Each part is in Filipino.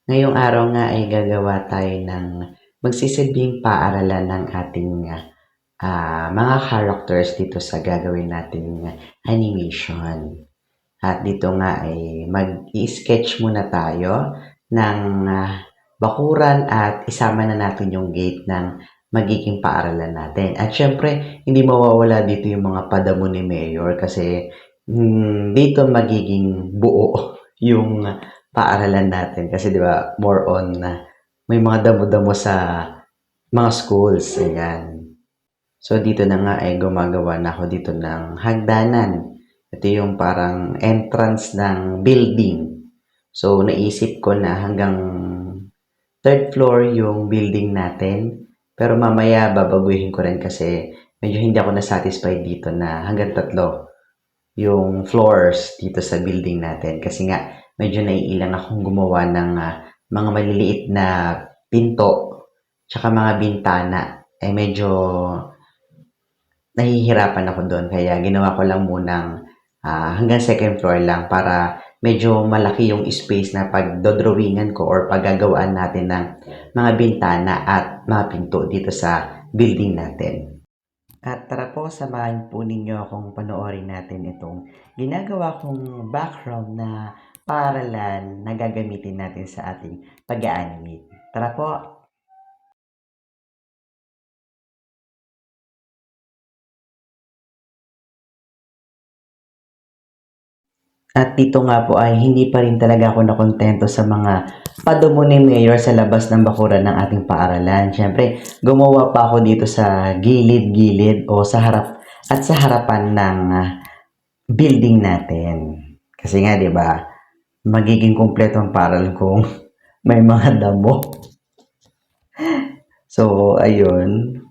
Ngayong araw nga ay gagawa tayo ng magsisilbing paaralan ng ating mga characters dito sa gagawin nating animation. At dito nga ay mag-i-sketch muna tayo ng bakuran at isama na natin yung gate ng magiging paaralan natin. At syempre, hindi mawawala dito yung mga padamo ni Mayor kasi dito magiging buo yung paaralan natin. Kasi di ba, more on may mga damo-damo sa mga schools. Ayan. So, dito na nga ay gumagawa na ako dito ng hagdanan. Ito yung parang entrance ng building. So, naisip ko na hanggang third floor yung building natin. Pero mamaya babaguhin ko rin kasi medyo hindi ako na-satisfied dito na hanggang tatlo yung floors dito sa building natin. Kasi nga, medyo naiilang akong gumawa ng mga maliliit na pinto tsaka mga bintana. Eh medyo nahihirapan ako doon. Kaya ginawa ko lang munang hanggang second floor lang para medyo malaki yung space na pagdodrawingan ko or paggagawaan natin ng mga bintana at mga pinto dito sa building natin. At tara po, samahan po ninyo akong panoorin natin itong ginagawa kong background na paralan na gagamitin natin sa ating pag-animate. Tara po! At dito nga po ay hindi pa rin talaga ako nakontento sa mga padamo ni Mayor sa labas ng bakuran ng ating paaralan. Siyempre, gumawa pa ako dito sa gilid-gilid o sa harap at sa harapan ng building natin. Kasi nga, 'di ba, magiging kumpleto ang paaralan kung may mga damo. So, ayun.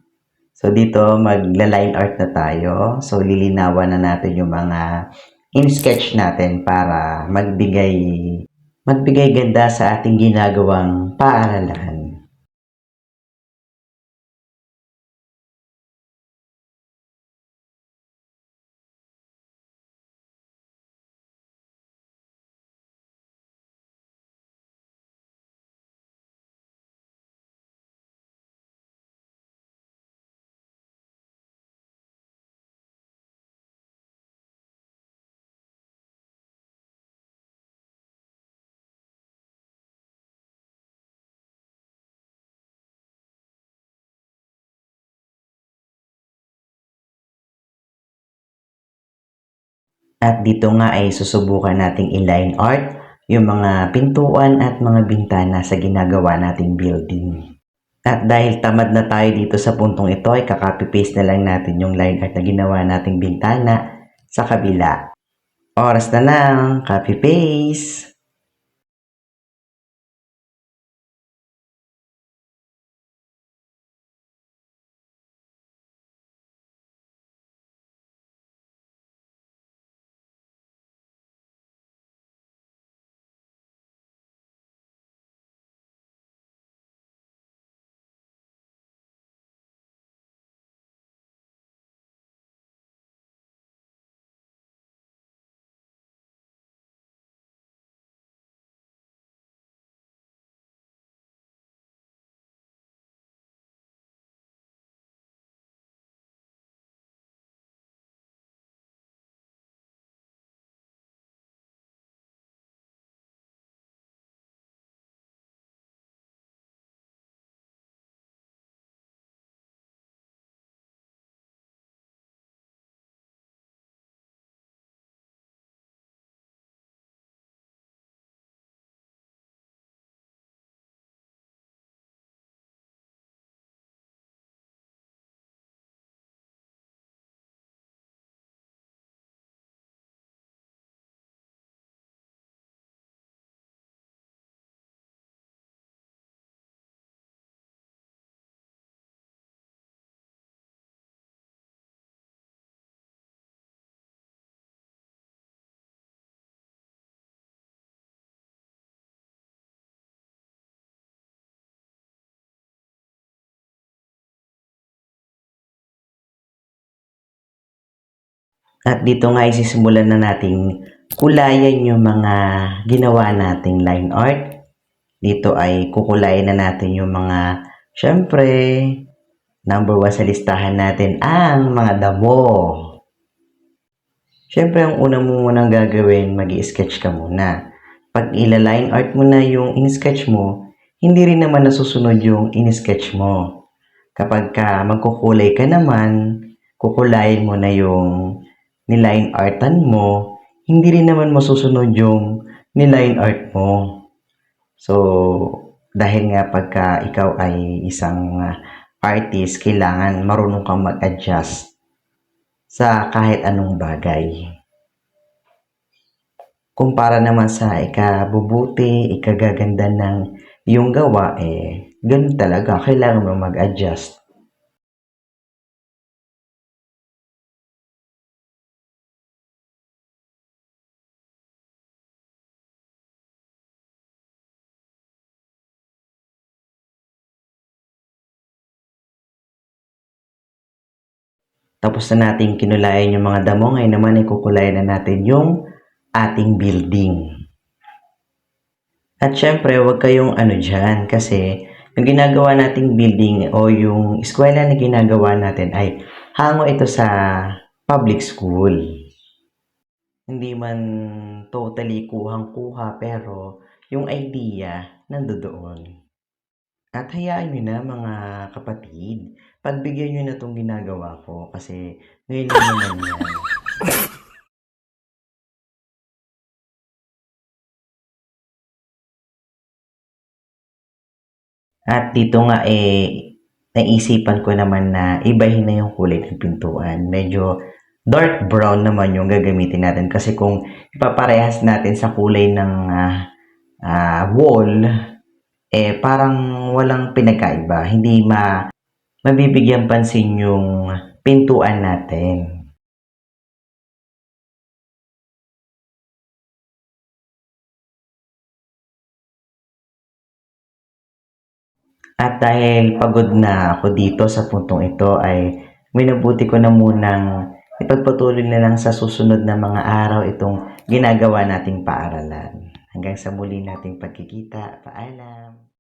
So, dito magla-line art na tayo. So, lilinawan na natin yung mga in-sketch natin para magbigay ganda sa ating ginagawang paaralan. At dito nga ay susubukan nating i-line art yung mga pintuan at mga bintana sa ginagawa nating building. At dahil tamad na tayo dito sa puntong ito, ay kaka-paste na lang natin yung line art na ginawa nating bintana sa kabila. Oras na lang, copy paste. At dito nga isisimulan na nating kulayan yung mga ginawa nating line art. dito ay kukulayin na natin yung mga, syempre, number one sa listahan natin ang mga damo. Syempre, ang una mo munang gagawin, mag-i-sketch ka muna. Pag ila-line art mo na yung in-sketch mo, hindi rin naman nasusunod yung in-sketch mo. Kapag ka magkukulay ka naman, kukulayin mo na yung niline artan mo, hindi rin naman masusunod yung niline art mo. So, dahil nga pagka ikaw ay isang artist, kailangan marunong kang mag-adjust sa kahit anong bagay. Kumpara naman sa ikabubuti, ikagaganda ng iyong gawa, ganun talaga, kailangan mo mag-adjust. Tapos na natin kinulayan yung mga damo, ngayon naman ay kukulayan na natin yung ating building. At syempre, huwag kayong ano dyan kasi yung ginagawa nating building o yung eskwela na ginagawa natin ay hango ito sa public school. Hindi man totally kuhang-kuha pero yung idea nandoon. At hayaan nyo na mga kapatid, pagbigyan nyo na itong ginagawa ko kasi ngayon lang naman yan. At dito nga naisipan ko naman na ibahin na yung kulay ng pintuan. Medyo dark brown naman yung gagamitin natin kasi kung ipaparehas natin sa kulay ng wall, parang walang pinagkaiba. Hindi mabibigyan pansin yung pintuan natin. At dahil pagod na ako dito sa puntong ito ay minabuti ko na munang ipagpatuloy na lang sa susunod na mga araw itong ginagawa nating paaralan. Hanggang sa muli nating pagkikita. Paalam!